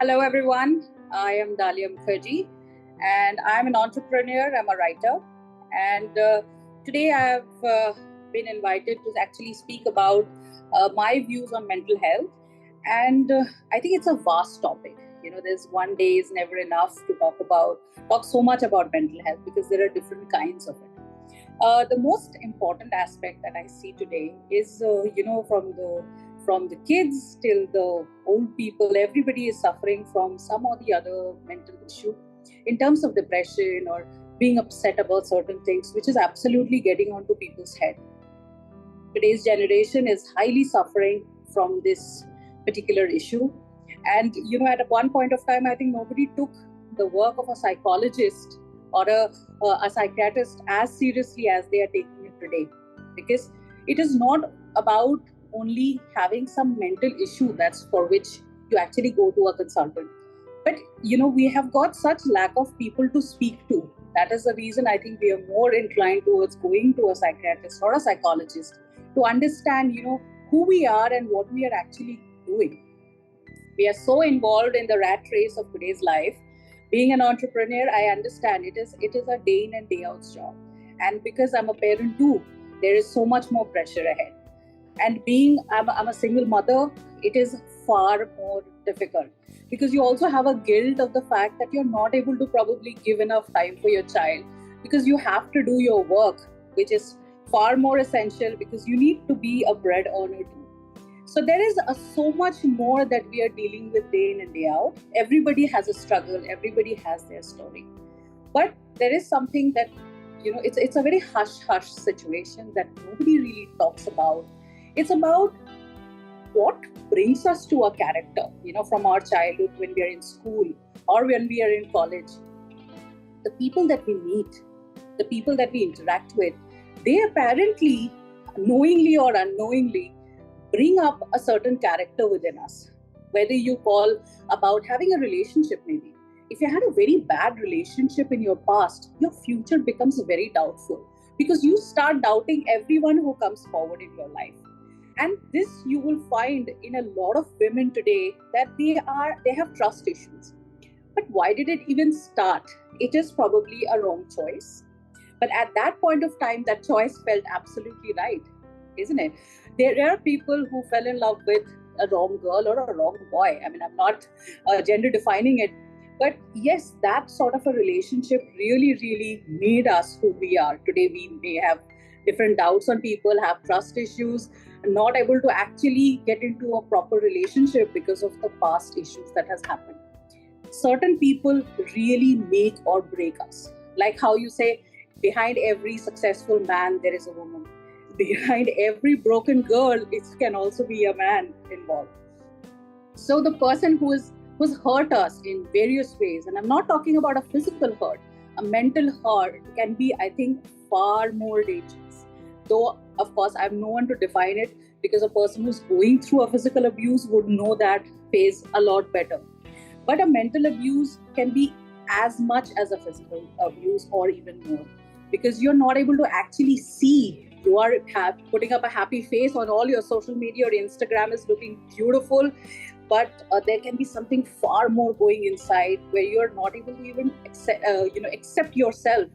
Hello, everyone. I am Dalia Mukherjee, and I'm an entrepreneur. I'm a writer, and today I've been invited to actually speak about my views on mental health. And I think it's a vast topic. There's one day is never enough to talk so much about mental health because there are different kinds of it. The most important aspect that I see today is, from the kids till the old people, everybody is suffering from some or the other mental issue in terms of depression or being upset about certain things, which is absolutely getting onto people's head. Today's generation is highly suffering from this particular issue. And, at one point of time, I think nobody took the work of a psychologist or a psychiatrist as seriously as they are taking it today. Because it is not about only having some mental issue that's for which you actually go to a consultant. But, we have got such lack of people to speak to. That is the reason I think we are more inclined towards going to a psychiatrist or a psychologist to understand, who we are and what we are actually doing. We are so involved in the rat race of today's life. Being an entrepreneur, I understand it is a day in and day out job. And because I'm a parent too, there is so much more pressure ahead. And I'm a single mother, it is far more difficult because you also have a guilt of the fact that you're not able to probably give enough time for your child because you have to do your work, which is far more essential because you need to be a bread earner too. So there is so much more that we are dealing with day in and day out. Everybody has a struggle, everybody has their story. But there is something that, it's a very hush-hush situation that nobody really talks about. It's about what brings us to a character, from our childhood when we are in school or when we are in college. The people that we meet, the people that we interact with, they apparently, knowingly or unknowingly, bring up a certain character within us. Whether you call about having a relationship, maybe. If you had a very bad relationship in your past, your future becomes very doubtful because you start doubting everyone who comes forward in your life. And this you will find in a lot of women today that they have trust issues. But why did it even start? It is probably a wrong choice. But at that point of time, that choice felt absolutely right, isn't it? There are people who fell in love with a wrong girl or a wrong boy. I mean, I'm not gender defining it. But yes, that sort of a relationship really, really made us who we are. Today, we may have different doubts on people, have trust issues, not able to actually get into a proper relationship because of the past issues that has happened. Certain people really make or break us. Like how you say, behind every successful man, there is a woman. Behind every broken girl, it can also be a man involved. So the person who's hurt us in various ways, and I'm not talking about a physical hurt, a mental hurt can be, I think, far more dangerous. Though, of course, I have no one to define it because a person who's going through a physical abuse would know that phase a lot better. But a mental abuse can be as much as a physical abuse or even more because you're not able to actually see. You are putting up a happy face on all your social media or Instagram is looking beautiful, but there can be something far more going inside where you're not able to even accept yourself.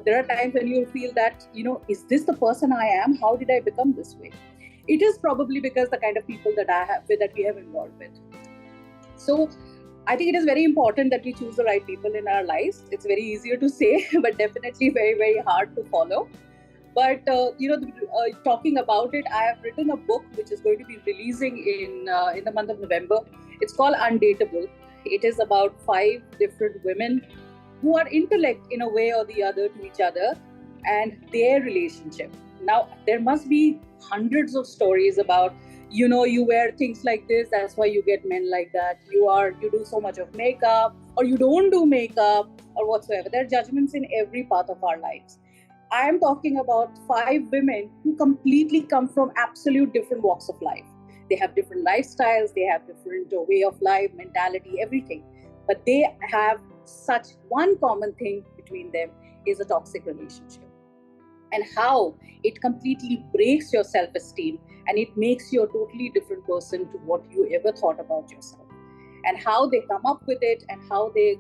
There are times when you feel that, is this the person I am? How did I become this way? It is probably because the kind of people that we have involved with. So I think it is very important that we choose the right people in our lives. It's very easier to say, but definitely very, very hard to follow. But, talking about it, I have written a book which is going to be releasing in the month of November. It's called Undateable. It is about 5 different women who are intellect in a way or the other to each other and their relationship. Now, there must be hundreds of stories about, you wear things like this, that's why you get men like that. You do so much of makeup or you don't do makeup or whatsoever. There are judgments in every part of our lives. I am talking about 5 women who completely come from absolute different walks of life. They have different lifestyles, they have different way of life, mentality, everything. But they have such one common thing between them is a toxic relationship. And how it completely breaks your self-esteem and it makes you a totally different person to what you ever thought about yourself. and how they come up with it and how they,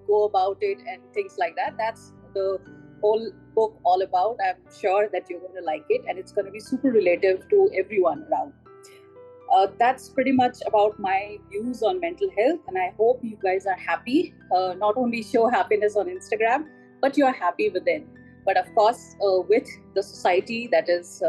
go about it and things like that. That's the whole book all about. I'm sure that you're going to like it, and it's going to be super relative to everyone around. That's pretty much about my views on mental health, and I hope you guys are happy. Not only show happiness on Instagram, but you are happy within. But of course, with the society that is,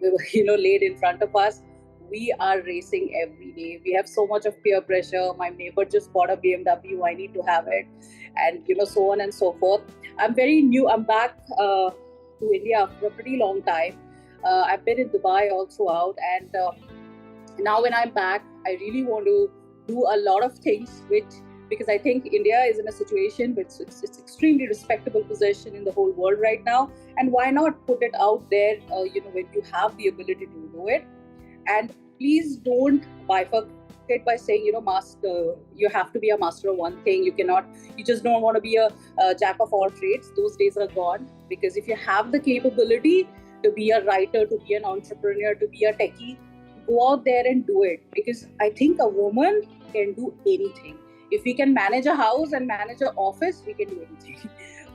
laid in front of us, we are racing every day. We have so much of peer pressure. My neighbor just bought a BMW. I need to have it, and so on and so forth. I'm very new. I'm back to India for a pretty long time. I've been in Dubai all throughout, and now when I'm back, I really want to do a lot of things because I think India is in a situation which it's extremely respectable position in the whole world right now, and why not put it out there when you have the ability to do it. And please don't bifurcate by saying master, you have to be a master of one thing. You just don't want to be a jack of all trades. Those days are gone, because if you have the capability to be a writer, to be an entrepreneur, to be a techie, go out there and do it, because I think a woman can do anything. If we can manage a house and manage an office, we can do anything.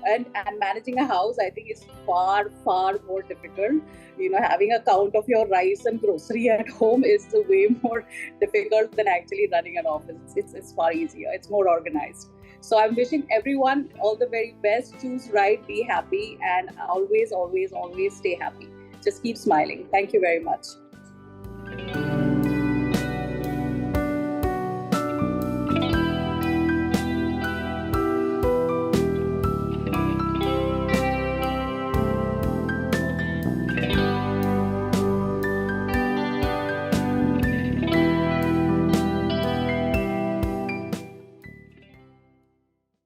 And managing a house, I think, is far, far more difficult. Having a count of your rice and grocery at home is way more difficult than actually running an office. It's far easier. It's more organized. So I'm wishing everyone all the very best. Choose right, be happy, and always, always, always stay happy. Just keep smiling. Thank you very much.